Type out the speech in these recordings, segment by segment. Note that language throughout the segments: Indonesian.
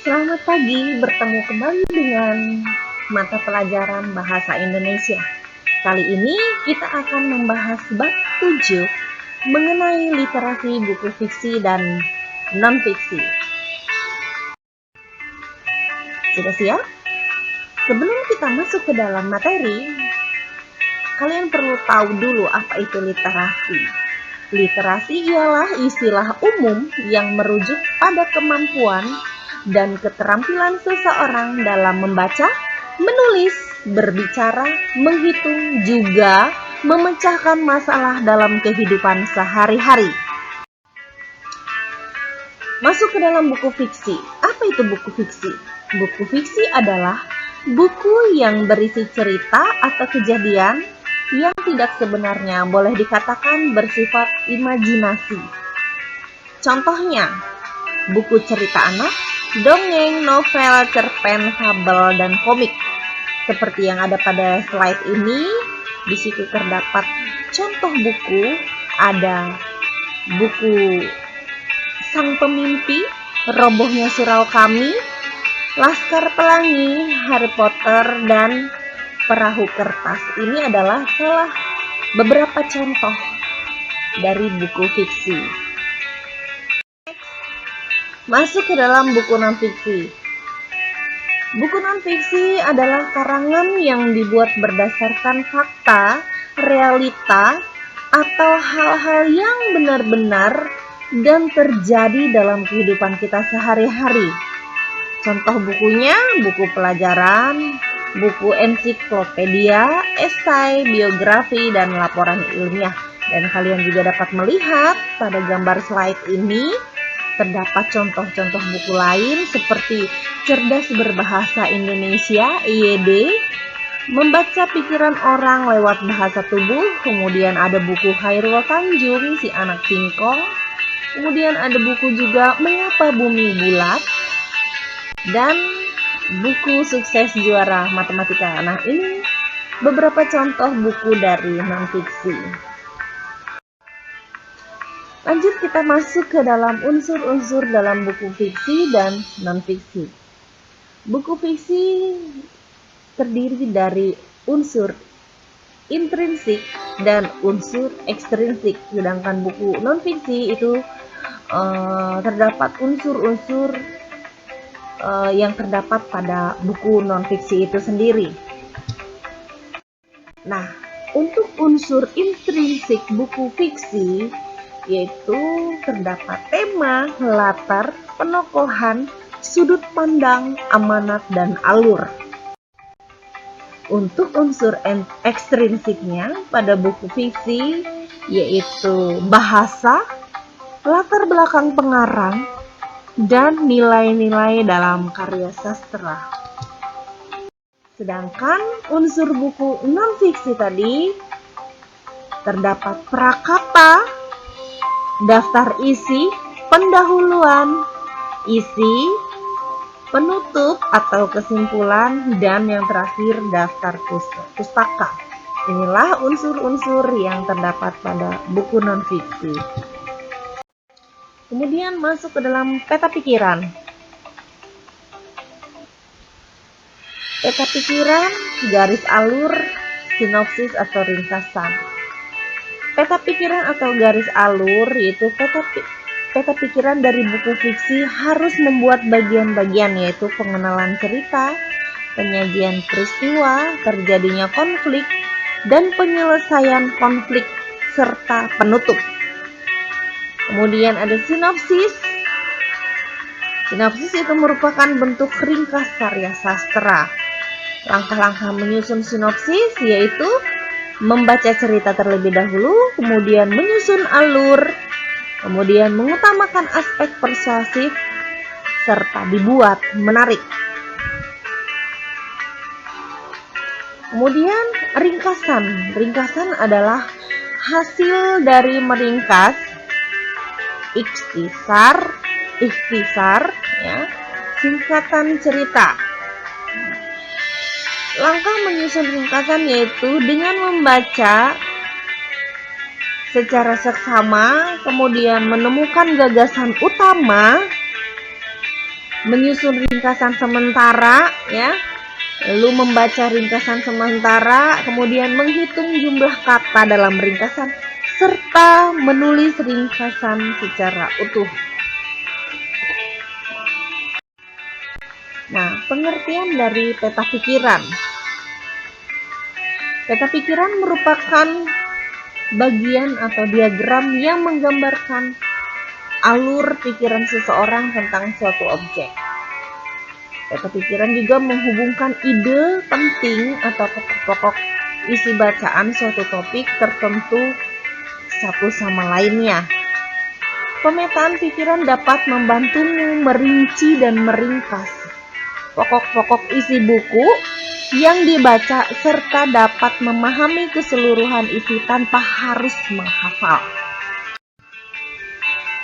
Selamat pagi, bertemu kembali dengan mata pelajaran Bahasa Indonesia. Kali ini kita akan membahas bab 7 mengenai literasi buku fiksi dan non-fiksi. Sudah siap? Sebelum kita masuk ke dalam materi, kalian perlu tahu dulu apa itu literasi. Literasi ialah istilah umum yang merujuk pada kemampuan dan keterampilan seseorang dalam membaca, menulis, berbicara, menghitung, juga memecahkan masalah dalam kehidupan sehari-hari. Masuk ke dalam buku fiksi. Apa itu buku fiksi? Buku fiksi adalah buku yang berisi cerita atau kejadian yang tidak sebenarnya boleh dikatakan bersifat imajinasi. Contohnya, buku cerita anak, dongeng, novel, cerpen, fabel, dan komik. Seperti yang ada pada slide ini, di situ terdapat contoh buku, ada buku Sang Pemimpi, Robohnya Surau Kami, Laskar Pelangi, Harry Potter, dan Perahu Kertas. Ini adalah salah beberapa contoh dari buku fiksi. Masuk ke dalam buku non-fiksi. Buku non-fiksi adalah karangan yang dibuat berdasarkan fakta, realita, atau hal-hal yang benar-benar dan terjadi dalam kehidupan kita sehari-hari. Contoh bukunya, buku pelajaran, buku ensiklopedia, esai, biografi, dan laporan ilmiah. Dan kalian juga dapat melihat pada gambar slide ini terdapat contoh-contoh buku lain seperti Cerdas Berbahasa Indonesia, IED, Membaca Pikiran Orang Lewat Bahasa Tubuh, kemudian ada buku Khairul Tanjung, Si Anak Singkong, kemudian ada buku juga Mengapa Bumi Bulat, dan buku Sukses Juara Matematika. Nah, ini beberapa contoh buku dari non-fiksi. Lanjut kita masuk ke dalam unsur-unsur dalam buku fiksi dan non-fiksi. Buku fiksi terdiri dari unsur intrinsik dan unsur ekstrinsik, sedangkan buku non-fiksi itu terdapat unsur-unsur yang terdapat pada buku non-fiksi itu sendiri. Nah, untuk unsur intrinsik buku fiksi yaitu terdapat tema, latar, penokohan, sudut pandang, amanat, dan alur. Untuk unsur ekstrinsiknya pada buku fiksi yaitu bahasa, latar belakang pengarang, dan nilai-nilai dalam karya sastra. Sedangkan unsur buku non-fiksi tadi terdapat prakata, daftar isi, pendahuluan, isi, penutup atau kesimpulan, dan yang terakhir daftar pustaka. Inilah unsur-unsur yang terdapat pada buku non-fiksi. Kemudian masuk ke dalam peta pikiran. Peta pikiran, garis alur, sinopsis atau ringkasan. Peta pikiran atau garis alur yaitu peta pikiran dari buku fiksi harus membuat bagian-bagian yaitu pengenalan cerita, penyajian peristiwa, terjadinya konflik, dan penyelesaian konflik serta penutup. Kemudian ada sinopsis. Sinopsis itu merupakan bentuk ringkas karya sastra. Langkah-langkah menyusun sinopsis yaitu membaca cerita terlebih dahulu, kemudian menyusun alur, kemudian mengutamakan aspek persuasif, serta dibuat menarik. Kemudian ringkasan. Ringkasan adalah hasil dari meringkas, ikhtisar, ya, singkatan cerita. Langkah menyusun ringkasan yaitu dengan membaca secara seksama, kemudian menemukan gagasan utama, menyusun ringkasan sementara ya, lalu membaca ringkasan sementara, kemudian menghitung jumlah kata dalam ringkasan, serta menulis ringkasan secara utuh. Nah, pengertian dari peta pikiran. Peta pikiran merupakan bagian atau diagram yang menggambarkan alur pikiran seseorang tentang suatu objek. Peta pikiran juga menghubungkan ide penting atau pokok-pokok isi bacaan suatu topik tertentu satu sama lainnya. Pemetaan pikiran dapat membantumu merinci dan meringkas pokok-pokok isi buku yang dibaca serta dapat memahami keseluruhan isi tanpa harus menghafal.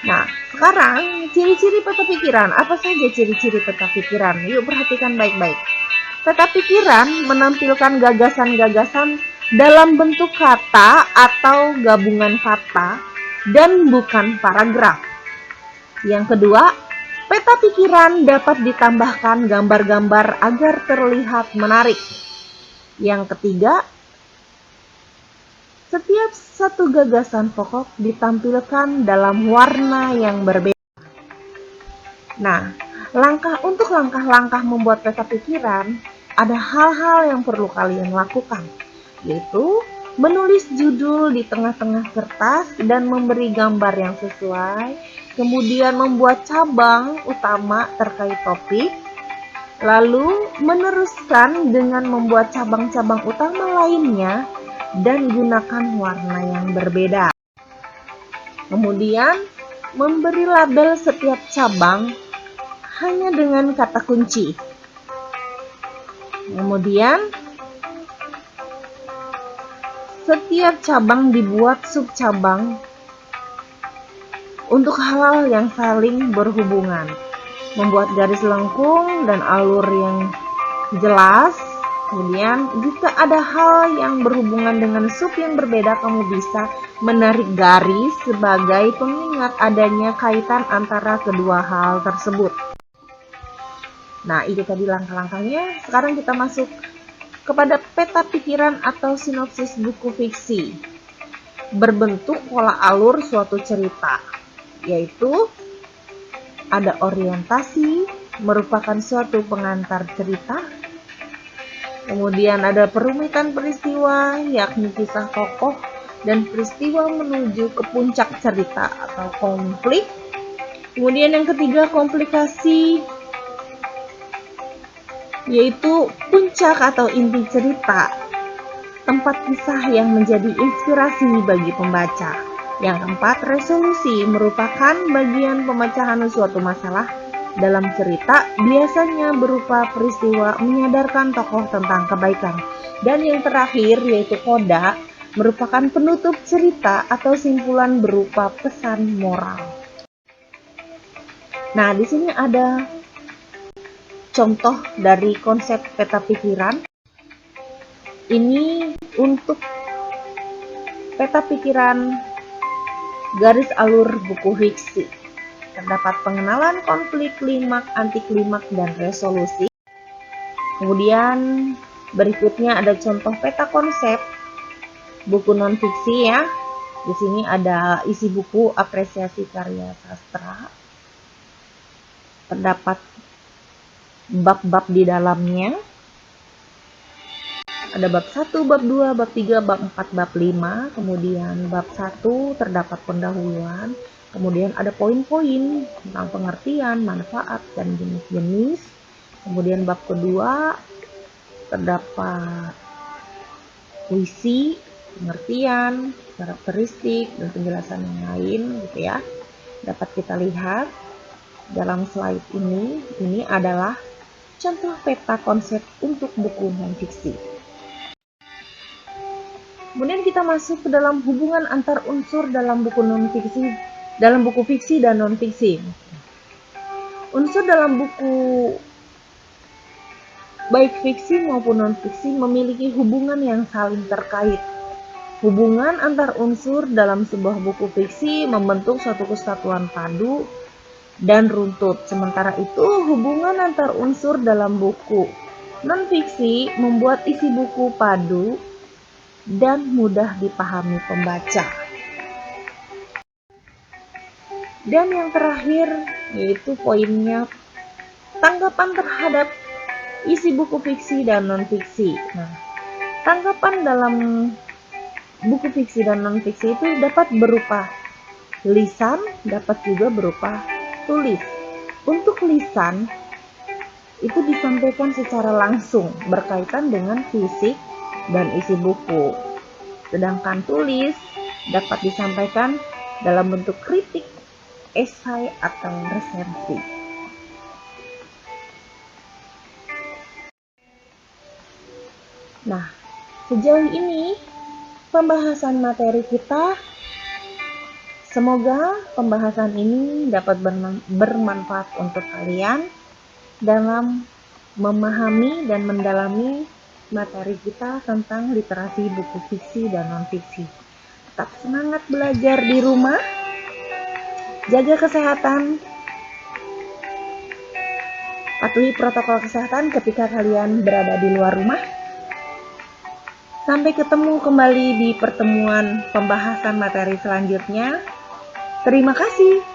Nah, sekarang ciri-ciri peta pikiran. Apa saja ciri-ciri peta pikiran? Yuk perhatikan baik-baik. Peta pikiran menampilkan gagasan-gagasan dalam bentuk kata atau gabungan kata dan bukan paragraf. Yang kedua, peta pikiran dapat ditambahkan gambar-gambar agar terlihat menarik. Yang ketiga, setiap satu gagasan pokok ditampilkan dalam warna yang berbeda. Nah, langkah-langkah membuat peta pikiran, ada hal-hal yang perlu kalian lakukan, yaitu menulis judul di tengah-tengah kertas dan memberi gambar yang sesuai, kemudian membuat cabang utama terkait topik, lalu meneruskan dengan membuat cabang-cabang utama lainnya dan gunakan warna yang berbeda. Kemudian memberi label setiap cabang hanya dengan kata kunci. Kemudian setiap cabang dibuat subcabang untuk hal yang saling berhubungan. Membuat garis lengkung dan alur yang jelas. Kemudian jika ada hal yang berhubungan dengan sub yang berbeda, kamu bisa menarik garis sebagai pengingat adanya kaitan antara kedua hal tersebut. Nah, itu tadi langkah-langkahnya. Sekarang kita masuk kepada peta pikiran atau sinopsis buku fiksi. Berbentuk pola alur suatu cerita, yaitu ada orientasi, merupakan suatu pengantar cerita. Kemudian ada perumitan peristiwa, yakni kisah tokoh dan peristiwa menuju ke puncak cerita atau konflik. Kemudian yang ketiga, komplikasi, yaitu puncak atau inti cerita, tempat kisah yang menjadi inspirasi bagi pembaca. Yang keempat, resolusi, merupakan bagian pemecahan suatu masalah dalam cerita, biasanya berupa peristiwa menyadarkan tokoh tentang kebaikan. Dan yang terakhir, yaitu koda, merupakan penutup cerita atau simpulan berupa pesan moral. Nah, di sini ada contoh dari konsep peta pikiran. Ini untuk peta pikiran garis alur buku fiksi. Terdapat pengenalan, konflik, klimaks, anti klimaks, dan resolusi. Kemudian berikutnya ada contoh peta konsep buku non fiksi ya. Di sini ada isi buku apresiasi karya sastra. Terdapat bab-bab di dalamnya. Ada bab 1, bab 2, bab 3, bab 4, bab 5. Kemudian bab 1 terdapat pendahuluan. Kemudian ada poin-poin tentang pengertian, manfaat, dan jenis-jenis. Kemudian bab kedua terdapat puisi, pengertian, karakteristik, dan penjelasan yang lain gitu ya. Dapat kita lihat dalam slide ini. Ini adalah contoh peta konsep untuk buku non-fiksi. Kemudian kita masuk ke dalam hubungan antar unsur dalam buku non-fiksi, dalam buku fiksi dan non-fiksi. Unsur dalam buku baik fiksi maupun non-fiksi memiliki hubungan yang saling terkait. Hubungan antar unsur dalam sebuah buku fiksi membentuk suatu kesatuan padu dan runtut. Sementara itu, hubungan antar unsur dalam buku non-fiksi membuat isi buku padu dan mudah dipahami pembaca. Dan yang terakhir yaitu poinnya tanggapan terhadap isi buku fiksi dan non-fiksi. Nah, tanggapan dalam buku fiksi dan non-fiksi itu dapat berupa lisan, dapat juga berupa tulis. Untuk lisan itu disampaikan secara langsung berkaitan dengan fisik dan isi buku. Sedangkan tulis dapat disampaikan dalam bentuk kritik, esai, atau resensi. Nah, sejauh ini pembahasan materi kita, semoga pembahasan ini dapat bermanfaat untuk kalian dalam memahami dan mendalami materi kita tentang literasi buku fiksi dan non-fiksi. Tetap semangat belajar di rumah, jaga kesehatan, patuhi protokol kesehatan ketika kalian berada di luar rumah. Sampai ketemu kembali di pertemuan pembahasan materi selanjutnya. Terima kasih.